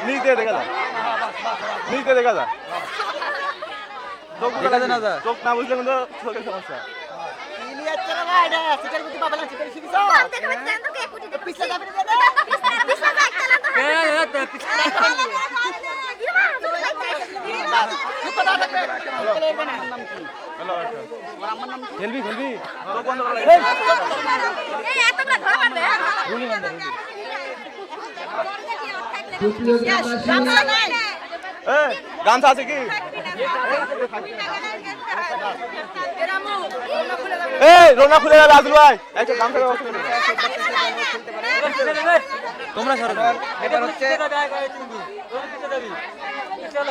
নিচে দেখা যায়, নিচে দেখা যায়, চোখ না বুঝলে কিন্তু চোখের সমস্যা। খেলবি খেলবি গামছা আছে কি? রোনা খুলে যাবে আব্দুল ভাই, তোমরা এবার হচ্ছে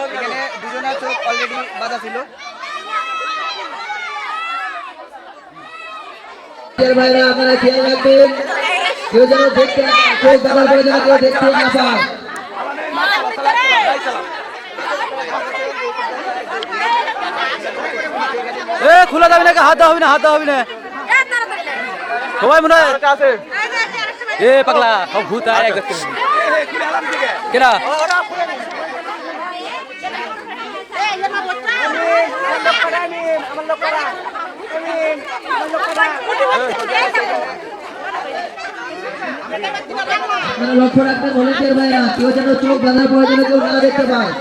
এখানে দুজনের চোখ অলরেডি বাঁধা ছিল। ভাইরা আপনারা খেয়াল রাখবেন, কেউ যেন দেখতে চোখ ব্যবহার করে যেন কেউ দেখতে না পায়। খোলা যাবে নাকি? হাত দেওয়া হবে না, হাত দেওয়া হবে না সবাই মনে হয় আছে। এ পাগলা সব ভূত আয় কেনা লক্ষ্য রাখবেন ভলেন্টিয়ার ভাইরা, কেউ যেন চোখ বাঁধার পরে যেন কেউ না দেখতে পায়।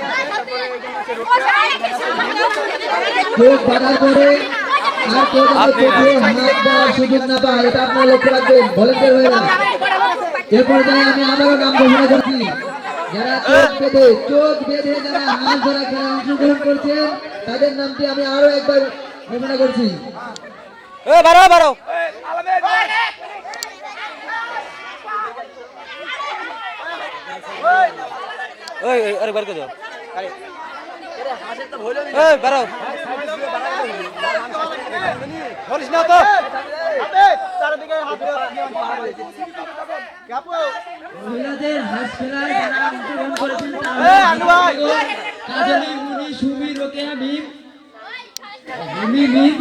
চোখ বাঁধার পরে আর কেউ যেন চোখে হাত দেওয়ার সুযোগ না পায়, এটা আপনারা লক্ষ্য রাখবেন ভলেন্টিয়ার ভাইরা। এ পর্যায়ে আমি আবারও নাম ঘোষণা করছি, যারা চোখ বেঁধে যারা হাত ধরা খেলায় অংশগ্রহণ করছেন তাদের নামটি আমি আরো একবার ঘোষণা করছি। বারো বারো আরে বার করে দাও বারো ধরিস না তো। মহিলাদের হাঁস খেলায় যারা অংশগ্রহণ করেছেন কাজলী, মুনি, সুমি, রোকেয়া, মিম, মিম,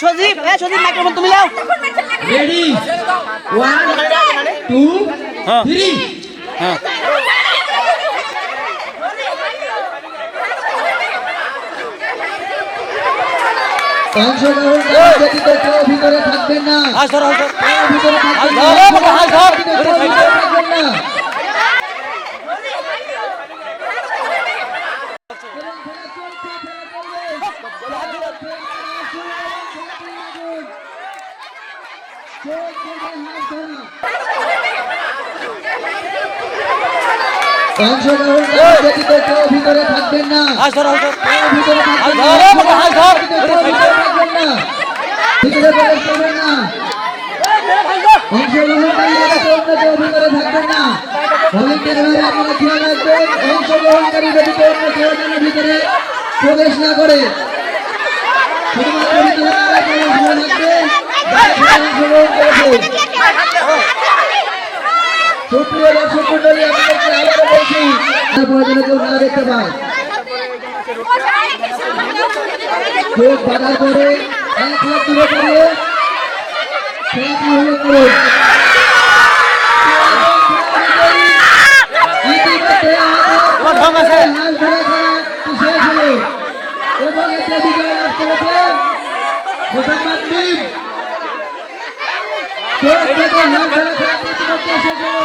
সজীব মাইক্রোফোন তুমি লাও। রেডি 1 2 3 হ্যাঁ অংশগ্রহণ ব্যতীত কেউ ভিতরে থাকবেন না, ভিতরে থাকবেন না। অংশগ্রহণ ব্যতীত কেউ ভিতরে থাকবেন না, ভিতরে থাকবেন না, ভিতরে প্রবেশ করবেন না। অংশগ্রহণকারীরা কেউ ভিতরে থাকবেন না। ভলেন্টিয়াররা আপনারা খেয়াল রাখবেন, অংশগ্রহণকারী ব্যতীত অন্য কেউ যেন ভিতরে প্রবেশ না করে। শুধুমাত্র ভিতরে অংশগ্রহণ করেছে। সুপ্রিয় দর্শক মন্ডলী, আপনাদেরকে আবারও বলছি, তারপরে যেন কেউ না দেখতে পায়। চোখ বাঁধার পরে এক হাত দূরে করিয়ে খেলা শুরু করুন। ইতিমধ্যে হাঁস ধরা খেলা শেষ হলো এবং একটা বিজয় লাভ করেছে মোসাম্মদ মিম। চোখ বেঁধে হাঁস ধরা খেলা ইতিমধ্যে শেষ হলো।